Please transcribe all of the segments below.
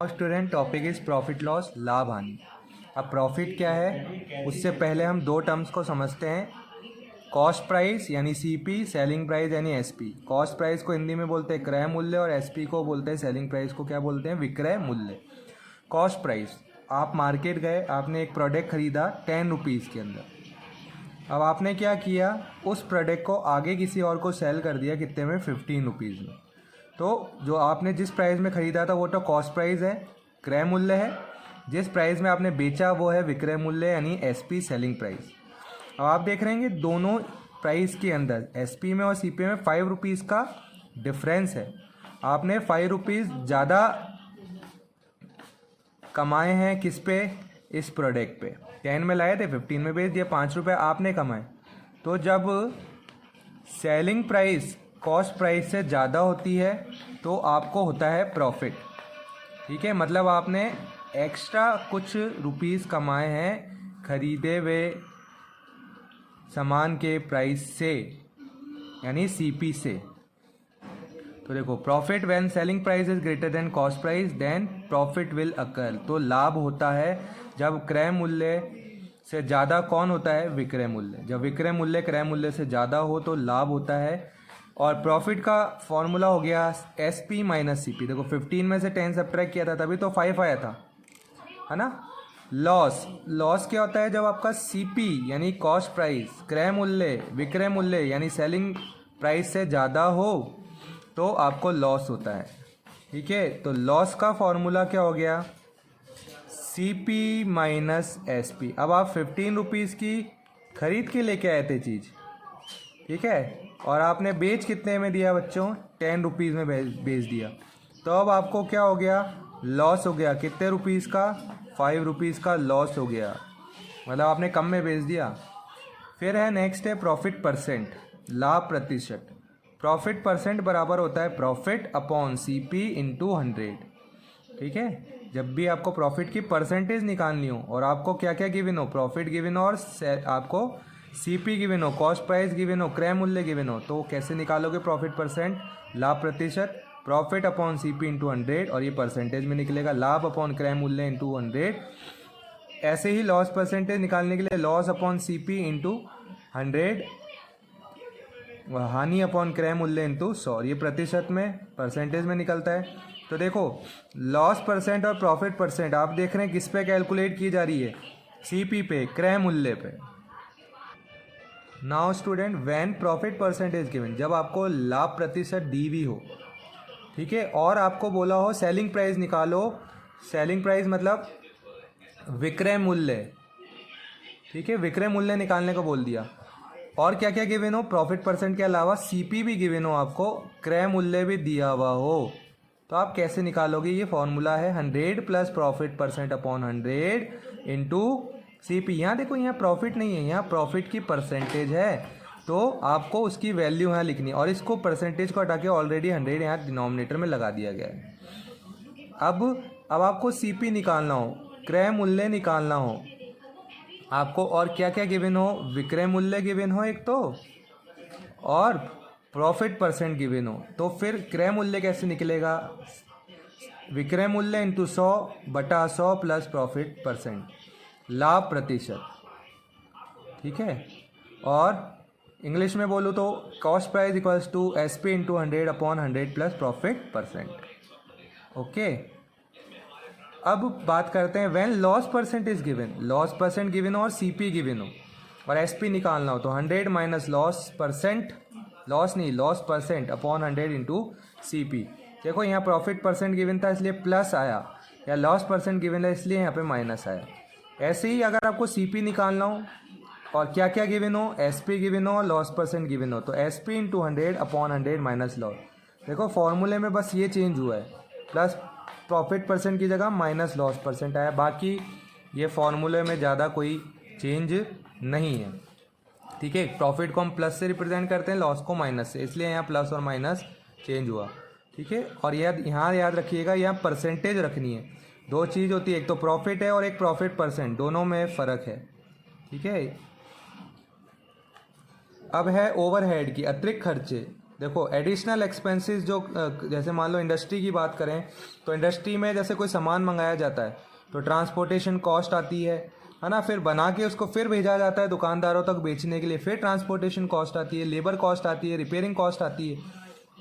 Student topic is profit loss, लाभ हानि। अब प्रॉफिट क्या है उससे पहले हम दो टर्म्स को समझते हैं। कॉस्ट प्राइस यानी सीपी, सेलिंग प्राइस यानी एसपी। कॉस्ट प्राइस को हिंदी में बोलते हैं क्रय मूल्य और एसपी को बोलते हैं, सेलिंग प्राइस को क्या बोलते हैं, विक्रय मूल्य। कॉस्ट प्राइस, आप मार्केट गए, आपने एक प्रोडक्ट खरीदा 10 रुपीज़ के अंदर। अब आपने क्या किया, उस प्रोडक्ट को आगे किसी और को सेल कर दिया कितने में, 15 रुपीज़ में। तो जो आपने जिस प्राइस में ख़रीदा था वो तो कॉस्ट प्राइस है, क्रय मूल्य है। जिस प्राइस में आपने बेचा वो है विक्रय मूल्य यानी एसपी, सेलिंग प्राइस। अब आप देख रहे हैं दोनों प्राइस के अंदर एसपी में और सीपी में 5 रुपीज़ का डिफरेंस है। आपने 5 रुपीज़ ज़्यादा कमाए हैं किस पे, इस प्रोडक्ट पे। 10 में लाए थे, 15 में बेच दिया, 5 रुपये आपने कमाए। तो जब सेलिंग प्राइस कॉस्ट प्राइस से ज़्यादा होती है तो आपको होता है प्रॉफिट। ठीक है, मतलब आपने एक्स्ट्रा कुछ रुपीस कमाए हैं खरीदे हुए सामान के प्राइस से, यानी सीपी से। तो देखो, profit when selling price is greater than cost price then profit will occur. तो लाभ होता है जब क्रय मूल्य से ज़्यादा कौन होता है, विक्रय मूल्य। जब विक्रय मूल्य क्रय मूल्य से ज़्यादा हो तो लाभ होता है। और प्रॉफिट का फॉर्मूला हो गया S P minus C P. देखो 15 में से 10 सब्ट्रैक्ट किया था तभी तो 5 आया था, है ना। लॉस, लॉस क्या होता है, जब आपका सी पी यानी कॉस्ट प्राइस क्रय मूल्य विक्रय मूल्य यानी सेलिंग प्राइस से ज़्यादा हो तो आपको लॉस होता है। ठीक है, तो लॉस का फॉर्मूला क्या हो गया, C P minus S P. अब आप 15 रुपीज़ की खरीद के लेके आए थे चीज़, ठीक है, और आपने बेच कितने में दिया बच्चों, 10 रुपीज़ में बेच दिया। तो अब आपको क्या हो गया, लॉस हो गया। कितने रुपीज़ का, 5 रुपीज़ का लॉस हो गया, मतलब आपने कम में बेच दिया। फिर है नेक्स्ट है प्रॉफिट परसेंट, लाभ प्रतिशत। प्रॉफिट परसेंट बराबर होता है profit upon C P into 100। ठीक है, जब भी आपको प्रॉफिट की परसेंटेज निकालनी हो और आपको क्या क्या गिवन हो, प्रॉफिट गिवन हो और आपको सीपी गिवन हो, कॉस्ट प्राइस गिवन हो, क्रय मूल्य गिवन हो, तो कैसे निकालोगे प्रॉफिट परसेंट, लाभ प्रतिशत, प्रॉफिट अपॉन सीपी इंटू 100, और ये परसेंटेज में निकलेगा लाभ अपॉन क्रय मूल्य इंटू 100। ऐसे ही लॉस परसेंटेज निकालने के लिए लॉस अपॉन सीपी इंटू 100, हानि अपॉन क्रय मूल्य इंटू 100, ये प्रतिशत में परसेंटेज में निकलता है। तो देखो, लॉस परसेंट और प्रॉफिट परसेंट आप देख रहे हैं किस पे कैलकुलेट की जा रही है, सीपी पे, क्रय मूल्य पे। Now student, when profit percentage given, जब आपको लाभ प्रतिशत दी हुई हो, ठीक है, और आपको बोला हो सेलिंग प्राइस निकालो। सेलिंग प्राइस मतलब विक्रय मूल्य, ठीक है, विक्रय मूल्य निकालने को बोल दिया। और क्या क्या गिवन हो, प्रॉफिट परसेंट के अलावा सीपी भी गिवन हो, आपको क्रय मूल्य भी दिया हुआ हो, तो आप कैसे निकालोगे, ये फॉर्मूला है 100 plus profit percent upon 100 into CP. यहाँ देखो, यहाँ प्रॉफिट नहीं है, यहाँ प्रॉफिट की परसेंटेज है, तो आपको उसकी वैल्यू यहाँ लिखनी है, और इसको परसेंटेज को हटा के ऑलरेडी 100 यहाँ डिनोमिनेटर में लगा दिया गया है। अब आपको सीपी निकालना हो, क्रय मूल्य निकालना हो आपको, और क्या क्या गिवन हो, विक्रय मूल्य गिवन हो एक तो, और प्रॉफिट परसेंट गिवन हो, तो फिर क्रय मूल्य कैसे निकलेगा, विक्रय मूल्य इंटू 100 बटा 100 प्लस प्रॉफिट परसेंट, लाभ प्रतिशत। ठीक है, और इंग्लिश में बोलूँ तो cost price equals to S P into 100 upon 100 plus profit percent. Okay, अब बात करते हैं when loss percent is given, loss percent given हो और सीपी गिवन हो और एसपी निकालना हो, तो 100 माइनस लॉस परसेंट, लॉस नहीं loss percent upon 100 into CP. देखो, यहाँ प्रॉफिट परसेंट गिवन था इसलिए प्लस आया, या लॉस परसेंट गिवन है इसलिए यहाँ पे माइनस आया। ऐसे ही अगर आपको सीपी निकालना हो और क्या क्या गिवन हो, एसपी गिवन हो, लॉस परसेंट गिवन हो, तो SP into 100 upon 100 minus loss. देखो, फॉर्मूले में बस ये चेंज हुआ है, प्लस प्रॉफिट परसेंट की जगह माइनस लॉस परसेंट आया, बाकी ये फॉर्मूले में ज़्यादा कोई चेंज नहीं है। ठीक है, प्रॉफिट को हम प्लस से रिप्रेजेंट करते हैं, लॉस को माइनस से, इसलिए यहाँ प्लस और माइनस चेंज हुआ। ठीक है, और यहाँ याद रखिएगा, यहाँ परसेंटेज रखनी है। दो चीज़ होती है, एक तो प्रॉफिट है और एक प्रॉफिट परसेंट, दोनों में फ़र्क है। ठीक है, अब है ओवरहेड की अतिरिक्त खर्चे। देखो एडिशनल एक्सपेंसेस जो जैसे मान लो इंडस्ट्री की बात करें तो इंडस्ट्री में जैसे कोई सामान मंगाया जाता है तो ट्रांसपोर्टेशन कॉस्ट आती है ना, फिर बना के उसको फिर भेजा जाता है दुकानदारों तक बेचने के लिए, फिर ट्रांसपोर्टेशन कॉस्ट आती है, लेबर कॉस्ट आती है, रिपेयरिंग कॉस्ट आती है।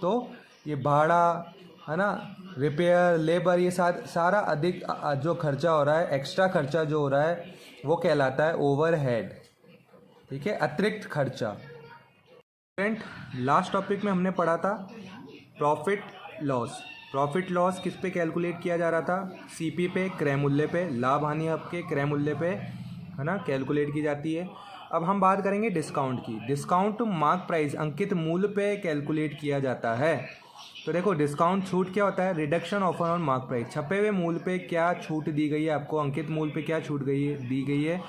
तो ये भाड़ा है ना, रिपेयर, लेबर, ये सारा अधिक जो खर्चा हो रहा है, एक्स्ट्रा खर्चा जो हो रहा है वो कहलाता है ओवरहेड। ठीक है, अतिरिक्त खर्चा। फ्रेंड लास्ट टॉपिक में हमने पढ़ा था प्रॉफिट लॉस। प्रॉफिट लॉस किस पे कैलकुलेट किया जा रहा था? सीपी पे, क्रय मूल्य पे, लाभ हानि आपके क्रय मूल्य पे है ना कैलकुलेट की जाती है। अब हम बात करेंगे डिस्काउंट की। डिस्काउंट मार्क प्राइस अंकित मूल्य पे कैलकुलेट किया जाता है। तो देखो डिस्काउंट छूट क्या होता है? Reduction offer on mark price. छपे हुए मूल्य पे क्या छूट दी गई है आपको, अंकित मूल्य पे क्या छूट दी गई है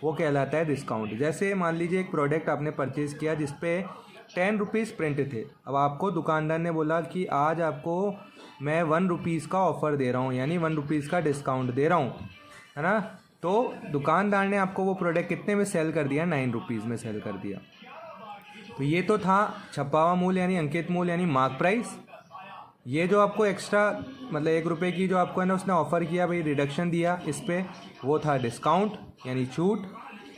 वो कहलाता है डिस्काउंट। जैसे मान लीजिए एक प्रोडक्ट आपने परचेज़ किया जिसपे 10 रुपीज़ प्रिंट थे। अब आपको दुकानदार ने बोला कि आज आपको मैं 1 रुपीज़ का ऑफ़र दे रहा हूँ, यानी 1 रुपीज़ का डिस्काउंट दे रहा हूँ, है ना। तो दुकानदार ने आपको वो प्रोडक्ट कितने में सेल कर दिया? 9 रुपीज़ में सेल कर दिया। तो ये तो था छपा हुआ मूल्य यानी अंकित मूल्य यानी मार्क प्राइस। ये जो आपको एक्स्ट्रा मतलब 1 रुपये की जो आपको है ना उसने ऑफ़र किया भाई, रिडक्शन दिया इस पर, वो था डिस्काउंट यानी छूट।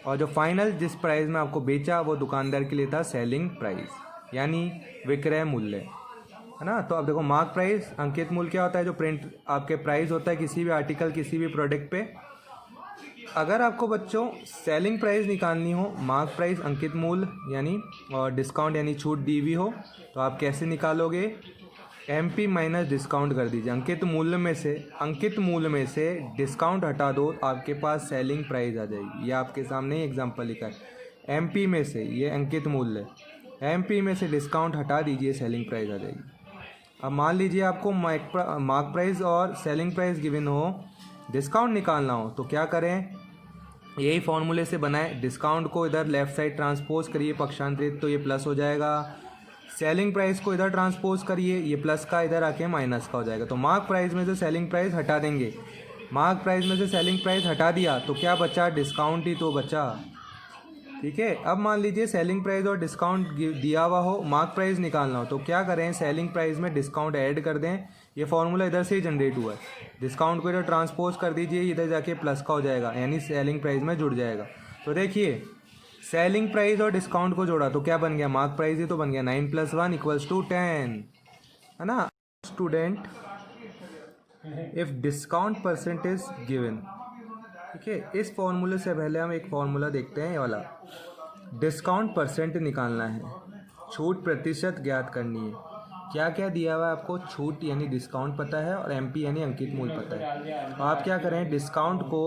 और जो फाइनल जिस प्राइस में आपको बेचा वो दुकानदार के लिए था सेलिंग प्राइस यानी विक्रय मूल्य, है ना। तो अब देखो मार्क प्राइस अंकित मूल्य क्या होता है? जो प्रिंट आपके प्राइस होता है किसी भी आर्टिकल किसी भी प्रोडक्ट पे। अगर आपको बच्चों सेलिंग प्राइस निकालनी हो, मार्क प्राइस अंकित मूल्य यानी और डिस्काउंट यानी छूट दी हुई हो, तो आप कैसे निकालोगे? MP माइनस डिस्काउंट कर दीजिए। अंकित मूल्य में से डिस्काउंट हटा दो, आपके पास सेलिंग प्राइस आ जाएगी। ये आपके सामने ही एग्जांपल लिखा है। MP में से ये अंकित मूल्य, MP में से डिस्काउंट हटा दीजिए, सेलिंग प्राइस आ जाएगी। अब मान लीजिए आपको मार्क प्राइस और सेलिंग प्राइस गिवन हो, डिस्काउंट निकालना हो, तो क्या करें? यही फॉर्मूले से बनाए। डिस्काउंट को इधर लेफ्ट साइड ट्रांसपोज करिए पक्षांतरित, तो ये प्लस हो जाएगा। सेलिंग प्राइस को इधर ट्रांसपोज करिए, ये प्लस का इधर आके माइनस का हो जाएगा। तो मार्क प्राइस में से सेलिंग प्राइस हटा देंगे। मार्क प्राइस में से सेलिंग प्राइस हटा दिया तो क्या बचा? डिस्काउंट ही तो बचा। ठीक है, अब मान लीजिए सेलिंग प्राइस और डिस्काउंट दिया हुआ हो, मार्क प्राइस निकालना हो, तो क्या करें? सेलिंग प्राइस में डिस्काउंट ऐड कर दें। ये फॉर्मूला इधर से ही जनरेट हुआ है। डिस्काउंट को इधर ट्रांसपोज कर दीजिए, इधर जाके प्लस का हो जाएगा यानी सेलिंग प्राइस में जुड़ जाएगा। तो देखिए सेलिंग प्राइस और डिस्काउंट को जोड़ा तो क्या बन गया? मार्क प्राइस ही तो बन गया। 9 + 1 = 10, है ना। Student if discount percentage given. ठीक है, इस फॉर्मूले से पहले हम एक फॉर्मूला देखते हैं, ये वाला। डिस्काउंट परसेंट निकालना है, छूट प्रतिशत ज्ञात करनी है। क्या क्या दिया हुआ है आपको? छूट यानी डिस्काउंट पता है और MP यानी अंकित मूल्य पता है। तो आप क्या करें? डिस्काउंट को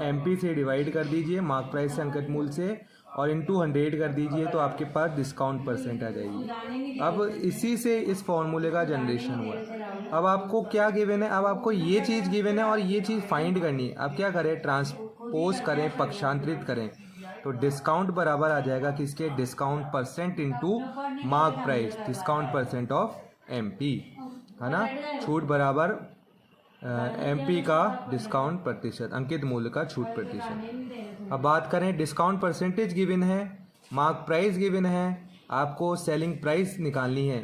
MP से डिवाइड कर दीजिए, मार्क प्राइस से अंकित मूल्य से, और इंटू 100 कर दीजिए, तो आपके पास डिस्काउंट परसेंट आ जाएगी। अब इसी से इस फॉर्मूले का जनरेशन हुआ है। अब आपको क्या गिवन है? अब आपको ये चीज़ गिवन है और ये चीज़ फाइंड करनी है। अब क्या करें? ट्रांसपोज करें, पक्षांतरित करें। तो डिस्काउंट बराबर आ जाएगा किसके? Discount percent into mark price, discount percent of MP, है ना। छूट बराबर MP का डिस्काउंट प्रतिशत, अंकित मूल्य का छूट प्रतिशत। अब बात करें डिस्काउंट परसेंटेज गिवन है, मार्क प्राइस गिवन है, आपको सेलिंग प्राइस निकालनी है,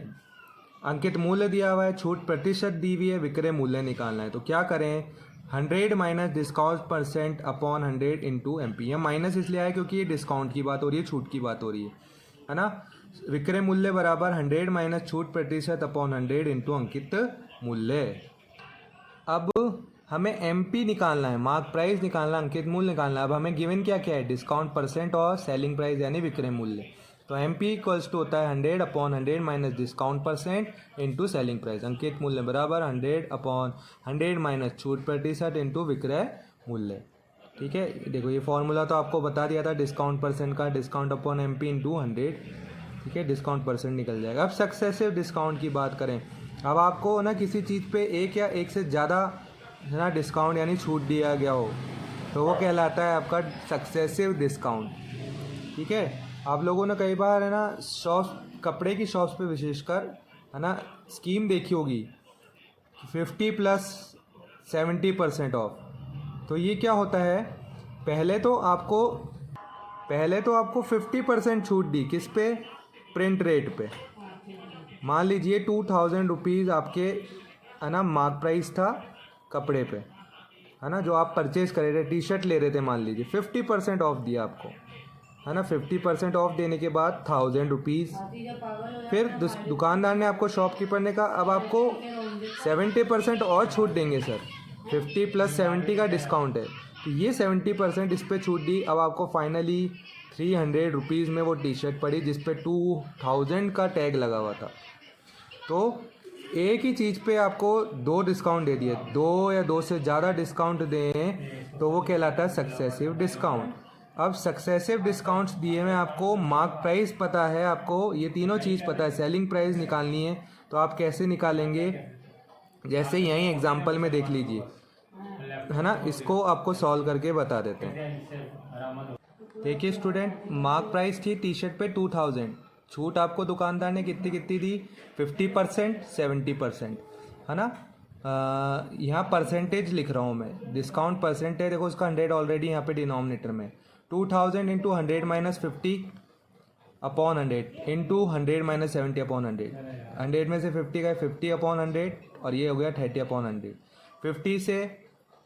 अंकित मूल्य दिया हुआ है, छूट प्रतिशत दी हुई है, विक्रय मूल्य निकालना है। तो क्या करें? 100 minus discount percent upon 100 into MP। यह माइनस इसलिए आया क्योंकि ये डिस्काउंट की बात हो रही है, छूट की बात हो रही है ना। विक्रय मूल्य बराबर 100 माइनस छूट प्रतिशत अपॉन 100 इंटू अंकित मूल्य। अब हमें MP निकालना है, मार्क प्राइस निकालना, अंकित मूल्य निकालना है। अब हमें गिवन क्या क्या है? डिस्काउंट परसेंट और सेलिंग प्राइस यानी विक्रय मूल्य। तो MP इक्वल्स टू होता है 100 upon 100 minus discount percent into selling price. अंकित मूल्य बराबर 100 अपॉन 100 माइनस छूट प्रतिशत इंटू विक्रय मूल्य। ठीक है, देखो ये फॉर्मूला तो आपको बता दिया था डिस्काउंट परसेंट का, डिस्काउंट अपॉन MP इंटू 100। ठीक है, डिस्काउंट परसेंट निकल जाएगा। अब सक्सेसिव डिस्काउंट की बात करें, अब आपको ना किसी चीज़ पे एक या एक से ज़्यादा है ना डिस्काउंट यानी छूट दिया गया हो, तो वो कहलाता है आपका सक्सेसिव डिस्काउंट। ठीक है, आप लोगों ने कई बार है ना शॉप्स, कपड़े की शॉप्स पे विशेषकर है ना स्कीम देखी होगी 50 + 70% ऑफ। तो ये क्या होता है? पहले तो आपको 50% छूट दी, किस पे? प्रिंट रेट पे। मान लीजिए 2000 रुपीज़ आपके है ना मार्क प्राइस था कपड़े पे, है ना, जो आप परचेज कर रहे थे, टी शर्ट ले रहे थे, मान लीजिए 50% ऑफ दिया आपको, है ना, 50% ऑफ देने के बाद 1000 रुपीज़। फिर दुकानदार ने आपको शॉपकीपर ने कहा अब आपको 70% और छूट देंगे सर, 50 + 70 का डिस्काउंट है, तो ये 70% इस पर छूट दी। अब आपको फाइनली 300 रुपीज़ में वो टी शर्ट पड़ी जिस पे 2000 का टैग लगा हुआ था। तो एक ही चीज़ पे आपको 2 डिस्काउंट दे दिए, 2 या 2 से ज़्यादा डिस्काउंट दें तो वो कहलाता है सक्सेसिव डिस्काउंट। अब सक्सेसिव डिस्काउंट्स दिए में आपको मार्क प्राइस पता है, आपको ये तीनों चीज़ पता है, सेलिंग प्राइस निकालनी है, तो आप कैसे निकालेंगे, जैसे यहीं एग्जांपल में देख लीजिए, है ना, इसको आपको सॉल्व करके बता देते हैं। देखिए स्टूडेंट, मार्क प्राइस थी टी शर्ट पे 2000, छूट आपको दुकानदार ने कितनी कितनी दी, 50%, 70%, है ना। यहाँ परसेंटेज लिख रहा हूँ मैं, डिस्काउंट परसेंटेज देखो उसका 100 ऑलरेडी यहाँ पे डिनोमिनेटर में, 2000 × 100 - 50 अपॉन 100 इंटू 100 - 70 अपॉन 100, 100 में से 50 का 50 अपॉन 100 और ये हो गया 30 अपॉन 100। 50 से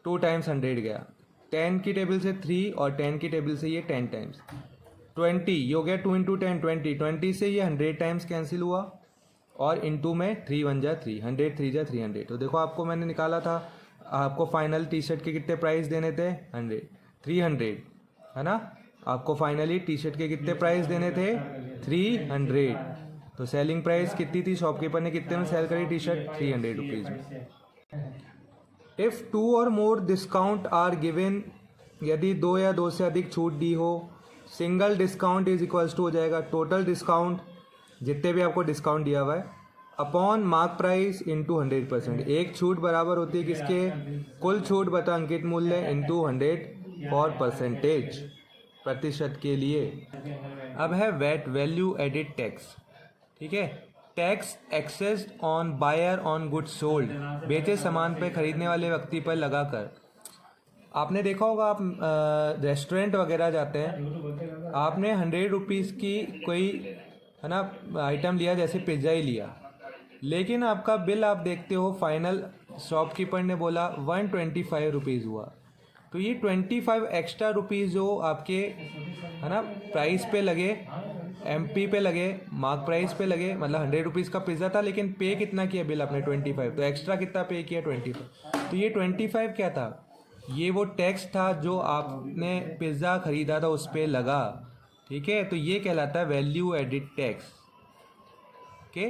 2 टाइम्स 100 गया, 10 की टेबल से 3 और 10 की टेबल से ये 10 टाइम्स, 20 ये हो गया 2 × 10 20, 20 से ये 100 टाइम्स कैंसिल हुआ और इंटू में 3 × 1 = 3, 100 3 × 300। तो देखो आपको मैंने निकाला था, आपको फाइनल टी शर्ट के कितने प्राइस देने थे, 100 300, है ना, आपको फाइनली टी शर्ट के कितने प्राइस देने थे, 300। तो सेलिंग प्राइस कितनी थी, शॉपकीपर ने कितने में सेल करी टी शर्ट, 300 रुपीज़ में। इफ़ 2 और मोर डिस्काउंट आर गिवन, यदि 2 या 2 से अधिक छूट दी हो, single discount is equals to हो जाएगा टोटल डिस्काउंट, जितने भी आपको डिस्काउंट दिया हुआ है, अपॉन मार्क प्राइस इंटू 100%। एक छूट बराबर होती है किसके, कुल छूट बता अंकित मूल्य इंटू 100 फॉर परसेंटेज, प्रतिशत के लिए। अब है वैट, वैल्यू एडिड टैक्स, ठीक है, tax assessed on buyer on goods sold, बेचे सामान पर खरीदने वाले व्यक्ति पर लगाकर। आपने देखा होगा, आप रेस्टोरेंट वगैरह जाते हैं, आपने 100 रुपीज़ की कोई, है ना, आइटम लिया, जैसे पिज़्ज़ा ही लिया, लेकिन आपका बिल आप देखते हो फाइनल शॉपकीपर ने बोला 125 रुपीज़ हुआ, तो ये 25 एक्स्ट्रा रुपीज़ जो आपके, है ना, प्राइस पे लगे, एमपी पे लगे, मार्क प्राइस पे लगे, मतलब 100 रुपीज़ का पिज़्ज़ा था लेकिन पे कितना किया बिल आपने 25, तो एक्स्ट्रा कितना पे किया 25, तो ये 25 क्या था, ये वो टैक्स था जो आपने पिज़्ज़ा ख़रीदा था उस पर लगा, ठीक है, तो ये कहलाता है वैल्यू एडिड टैक्स, ओके।